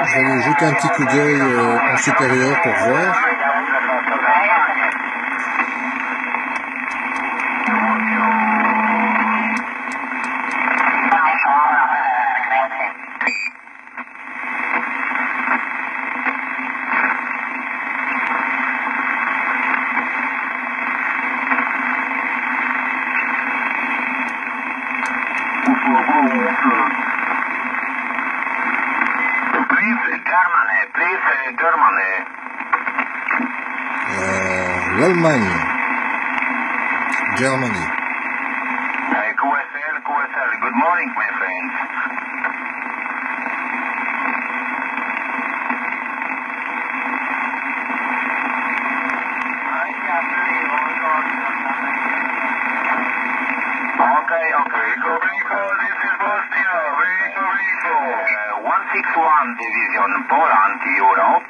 Je vais aller jeter un petit coup d'œil en supérieur pour voir. L'Allemagne. Germany. QSL, good morning, my friends. Okay, Rico, this is Bosnia, Rico. 161 Division, Poland, Europe,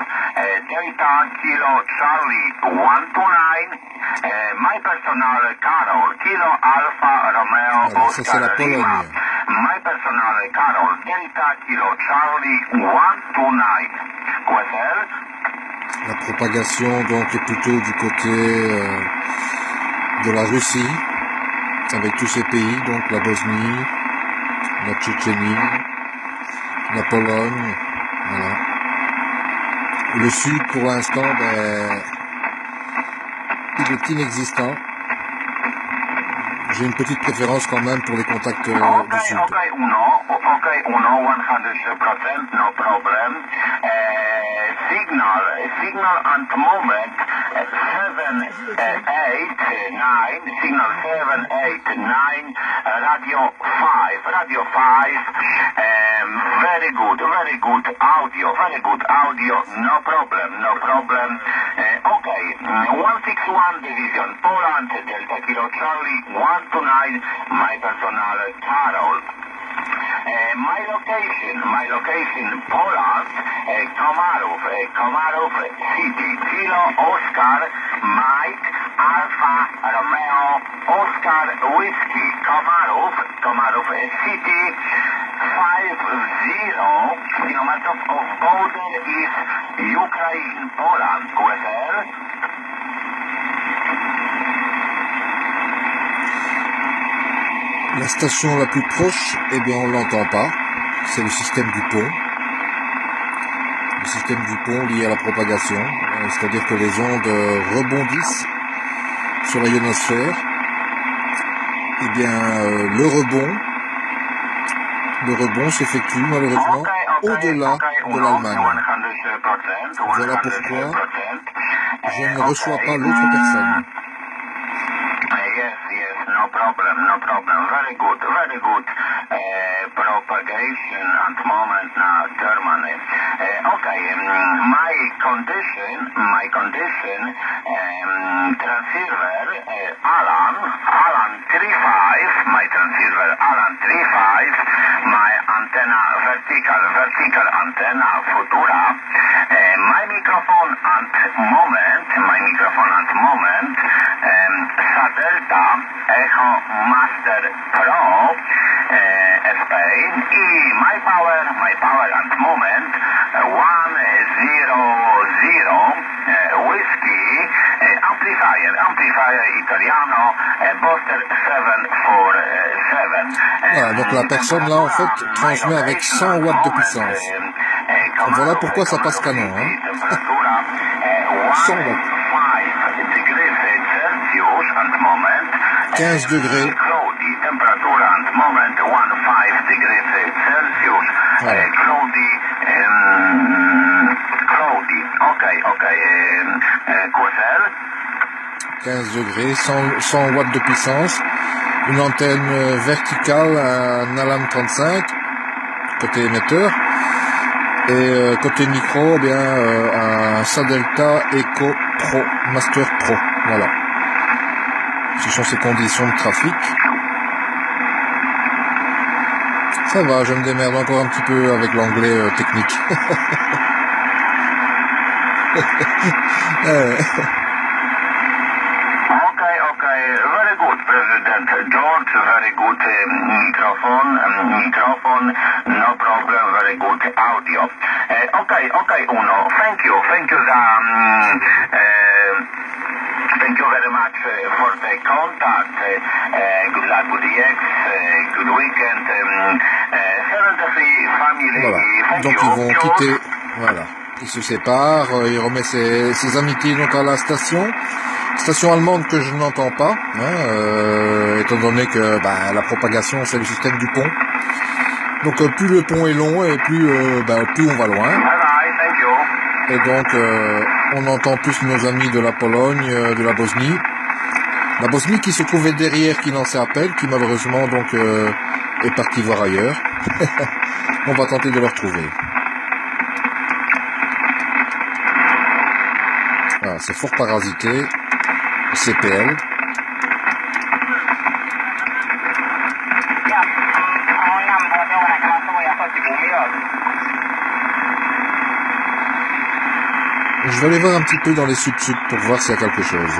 Delta Kilo Charlie 129, my personal Carol, Kilo Alpha Romeo Oscar Lima, my personal Carol, Delta Kilo Charlie 129, QSL. La propagation donc est plutôt du côté de la Russie, avec tous ces pays, donc la Bosnie, la Tchétchénie, la Pologne, voilà. Le sud, pour l'instant, il est inexistant. J'ai une petite préférence quand même pour les contacts du sud. Okay, Uno, 100%, no problem. Signal and moment, 789, signal 789, radio 5, very good audio, no problem. Okay, 161 Division, Poland, Delta Kilo Charlie, 129, my personal Carol. My location, Poland, Komarów City, Kilo Oscar, Mike, Alpha, Romeo, Oscar, Whiskey, Komarów City, 50 kilometers of border is Ukraine, Poland, QSL. La station la plus proche, eh bien on l'entend pas, c'est le système du pont. Le système du pont lié à la propagation, c'est-à-dire que les ondes rebondissent sur la ionosphère. Eh bien le rebond s'effectue malheureusement au-delà de l'Allemagne. Voilà pourquoi je ne reçois pas l'autre personne. No problem. Very good. Propagation at moment now, Germany. Okay, my condition, transceiver, Alan 35, my transceiver, Alan 35, my antenna, vertical antenna, Futura, my microphone at moment, Sadelta, Echo Master Pro, Spain, my power at moment, 100, whiskey, amplifier Italiano, Buster 747. Voilà, donc la personne là en fait transmet avec 100 watts de puissance. Voilà pourquoi ça passe canon. Hein. 100 watts. 15 degrés. Voilà. 15 degrés, 100 watts de puissance, une antenne verticale, un Alam 35, côté émetteur, et côté micro, eh bien un Sadelta Eco Pro, Master Pro, voilà. Ce sont ces conditions de trafic. Ça va, je me démerde encore un petit peu avec l'anglais technique. Very good, President George. Very good microphone, no problem. Very good audio. Okay, Uno. Thank you. Thank you very much for the contact. Good luck with the ex. Good weekend. Family. Voilà. Donc ils vont quitter. Voilà. Ils se séparent. Il remet ses amitiés donc à la station allemande que je n'entends pas, hein, étant donné que la propagation c'est le système du pont. Donc plus le pont est long et plus on va loin. Et donc on entend plus nos amis de la Pologne, de la Bosnie. La Bosnie qui se trouvait derrière, qui lançait appel, qui malheureusement donc est parti voir ailleurs. On va tenter de le retrouver. Voilà, c'est fort parasité. CPL. Je vais aller voir un petit peu dans les sub-sub pour voir s'il y a quelque chose.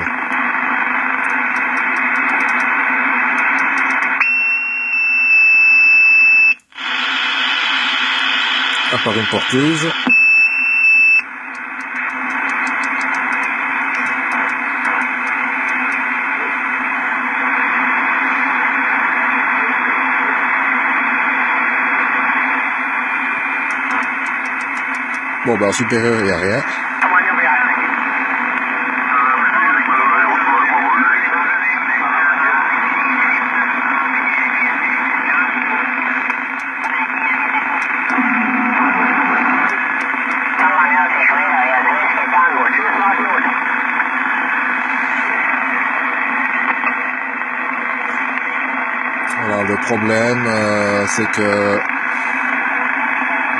À part une porteuse. Bon, en supérieur, il n'y a rien. Voilà, le problème, c'est que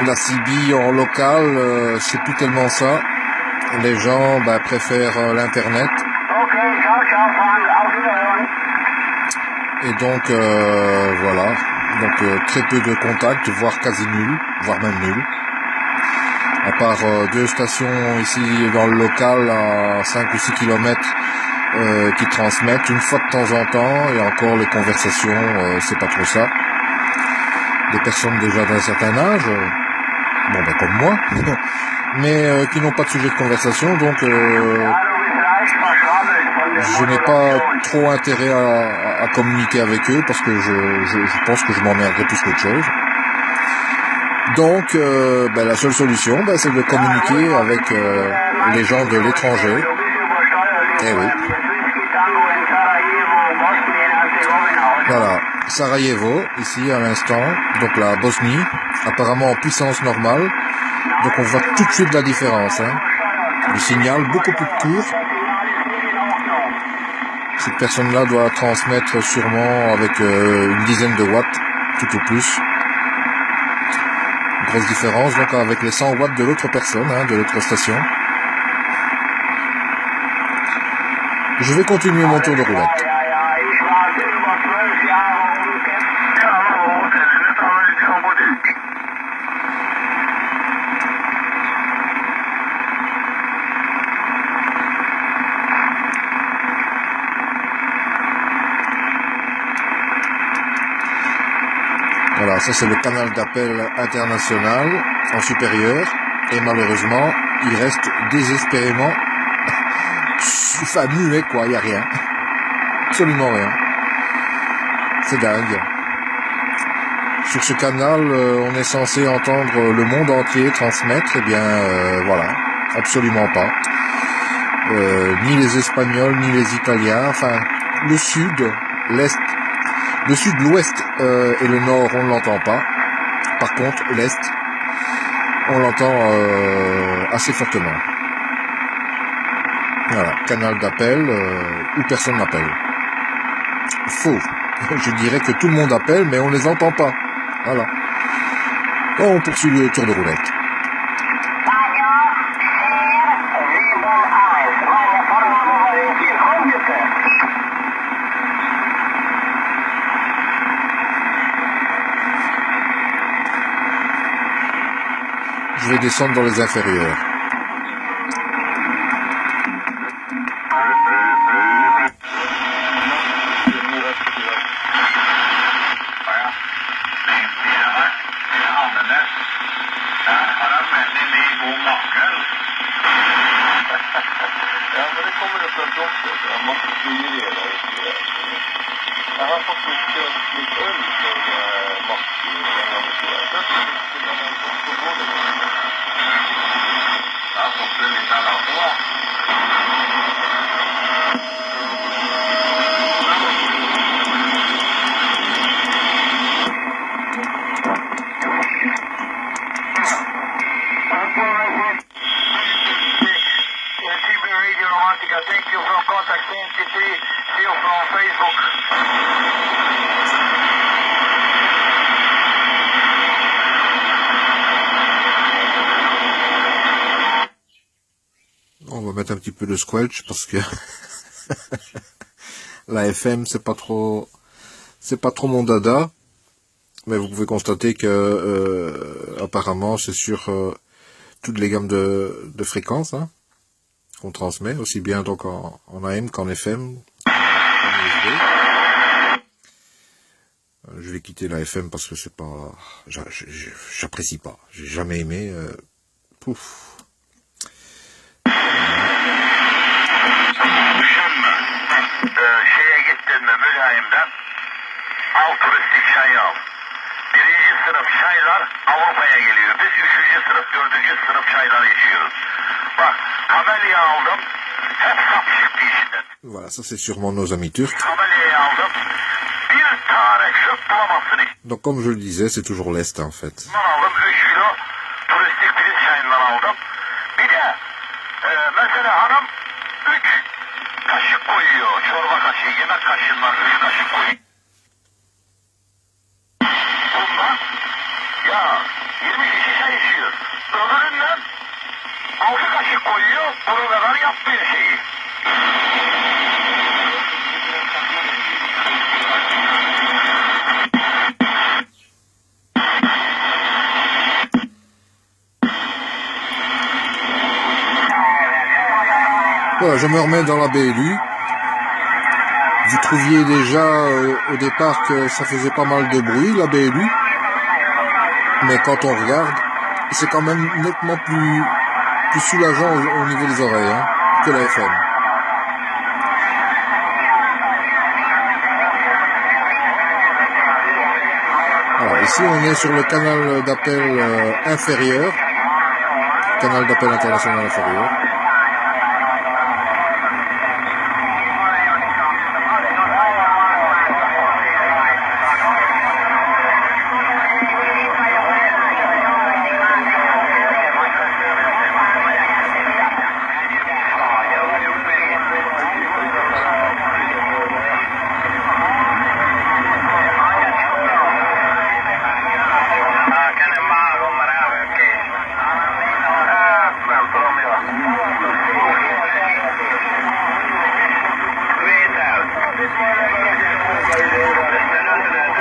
la CB en local, c'est plus tellement ça. Les gens préfèrent l'internet. Et donc voilà. Donc très peu de contacts, voire quasi nul, voire même nul. À part deux stations ici dans le local à 5 ou 6 kilomètres qui transmettent une fois de temps en temps, et encore les conversations, c'est pas trop ça. Des personnes déjà d'un certain âge, comme moi, mais qui n'ont pas de sujet de conversation, donc je n'ai pas trop intérêt à communiquer avec eux parce que je pense que je m'emmerderai plus qu'autre chose. Donc la seule solution, c'est de communiquer avec les gens de l'étranger. Eh oui. Voilà, Sarajevo, ici à l'instant, donc la Bosnie, apparemment en puissance normale. Donc on voit tout de suite la différence. Hein. Le signal beaucoup plus court. Cette personne-là doit transmettre sûrement avec une dizaine de watts, tout au plus. Grosse différence, donc avec les 100 watts de l'autre personne, de l'autre station. Je vais continuer mon tour de roulette. Voilà, ça c'est le canal d'appel international en supérieur. Et malheureusement, il reste désespérément muet, quoi, il n'y a rien. Absolument rien. C'est dingue. sur ce canal, on est censé entendre le monde entier transmettre. Eh bien, voilà, absolument pas. Ni les Espagnols, ni les Italiens, enfin, le sud, l'est, le sud, l'ouest et le nord, on ne l'entend pas. Par contre, l'est, on l'entend assez fortement. Voilà, canal d'appel où personne n'appelle. Faux. Je dirais que tout le monde appelle, mais on ne les entend pas. Voilà. Bon, on poursuit le tour de roulette. Je vais descendre dans les inférieurs. On va mettre un petit peu de squelch parce que la FM c'est pas trop mon dada, mais vous pouvez constater que apparemment c'est sur toutes les gammes de fréquences hein, qu'on transmet, aussi bien donc en AM qu'en FM, en USB. Je vais quitter la FM parce que c'est pas, j'apprécie pas, j'ai jamais aimé. Pouf. Şeye gittin mi Mülayim'den al turistik çayı al. Birinci sınıf çaylar Avrupa'ya geliyor. Biz 3. sınıf, 4. sınıf çayları içiyoruz. Bak Kamelya'yı aldım. Hep sap çıktı içinden. Voilà, ça c'est sûrement nos amis turcs. Kamelya'yı aldım. Bir tane çöp bulamazsın içinden. Donc comme je le disais, c'est toujours l'Est en fait. Aldım 3 kilo turistik pirinç çayından aldım. Bir de mesela hanım 3 kaşık koyuyor. Çorba kaşığı, yemek kaşığından 3 kaşık koyuyor. Bundan ya 20 kişi çay içiyor. Öbüründen 6 kaşık koyuyor. Bunu kadar yapmıyor şeyi. Voilà, je me remets dans la BLU. Vous trouviez déjà au départ que ça faisait pas mal de bruit, la BLU. Mais quand on regarde, c'est quand même nettement plus soulageant au niveau des oreilles hein, que la FM. Alors ici on est sur le canal d'appel inférieur, canal d'appel international inférieur.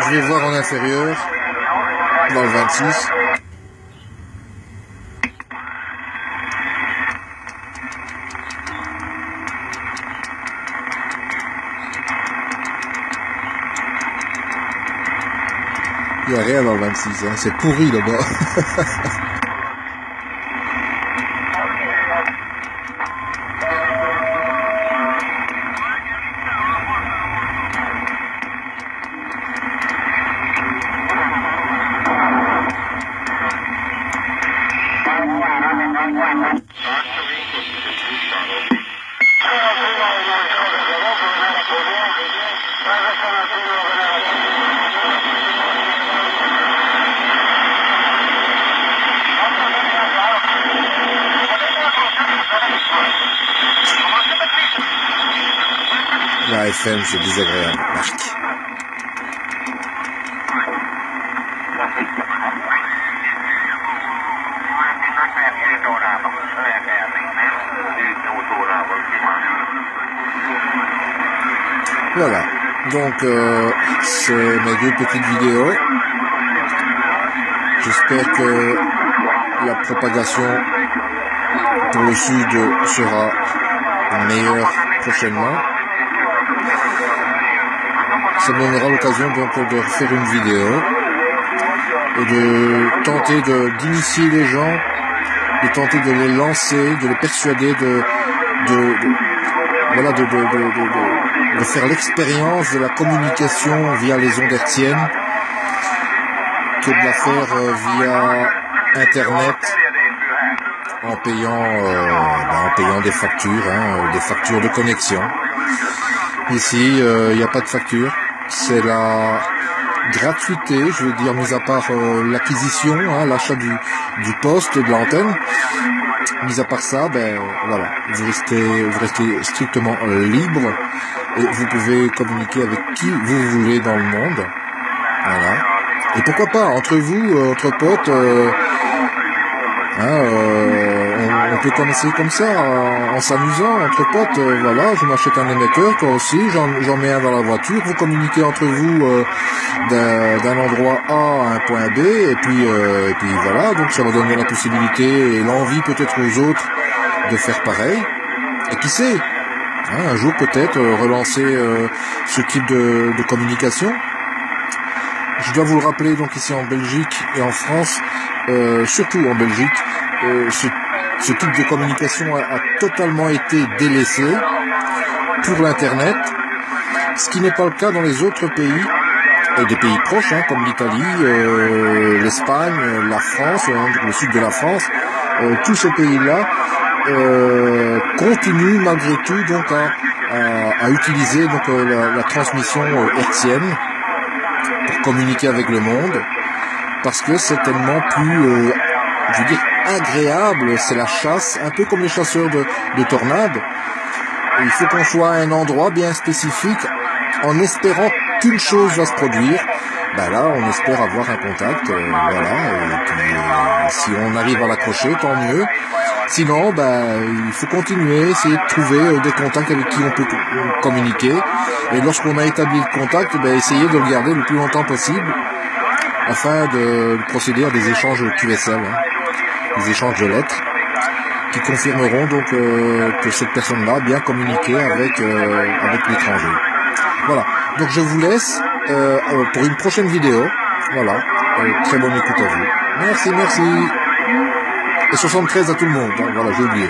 Je vais voir en inférieur, dans le 26. Il n'y a rien dans le 26, hein. C'est pourri là-bas. La FM, c'est désagréable. Marc. Voilà. Donc, c'est mes 2 petites vidéos. J'espère que la propagation pour le sud sera meilleure prochainement. Ça me donnera l'occasion donc de refaire une vidéo et de tenter d'initier les gens, de tenter de les lancer, de les persuader de faire l'expérience de la communication via les ondes hertziennes que de la faire via Internet en payant des factures de connexion. Ici, il n'y a pas de facture. C'est la gratuité, je veux dire, mis à part l'acquisition, l'achat du poste, de l'antenne. Mis à part ça, voilà, vous restez strictement libre et vous pouvez communiquer avec qui vous voulez dans le monde. Voilà. Et pourquoi pas, entre vous, entre potes, on peut commencer comme ça, en s'amusant, entre potes, voilà, je m'achète un émetteur, toi aussi, j'en mets un dans la voiture, vous communiquez entre vous d'un endroit A à un point B, et puis voilà, donc ça va donner la possibilité et l'envie peut-être aux autres de faire pareil, et qui sait, un jour peut-être relancer ce type de communication. Je dois vous le rappeler, donc ici en Belgique et en France, surtout en Belgique, ce type de communication a totalement été délaissé pour l'Internet, ce qui n'est pas le cas dans les autres pays, et des pays proches, comme l'Italie, l'Espagne, la France, le sud de la France. Tous ces pays-là continuent malgré tout donc à utiliser donc la transmission hertzienne pour communiquer avec le monde, parce que c'est tellement plus, je veux dire, agréable, c'est la chasse, un peu comme les chasseurs de tornades. Il faut qu'on soit à un endroit bien spécifique, en espérant qu'une chose va se produire. Là, on espère avoir un contact, voilà, et puis si on arrive à l'accrocher, tant mieux. Sinon, il faut continuer, essayer de trouver des contacts avec qui on peut communiquer. Et lorsqu'on a établi le contact, essayer de le garder le plus longtemps possible, afin de procéder à des échanges QSL, des échanges de lettres, qui confirmeront donc que cette personne-là a bien communiqué avec l'étranger. Voilà, donc je vous laisse pour une prochaine vidéo. Voilà, très bonne écoute à vous. Merci. Et 73 à tout le monde, voilà, j'ai oublié.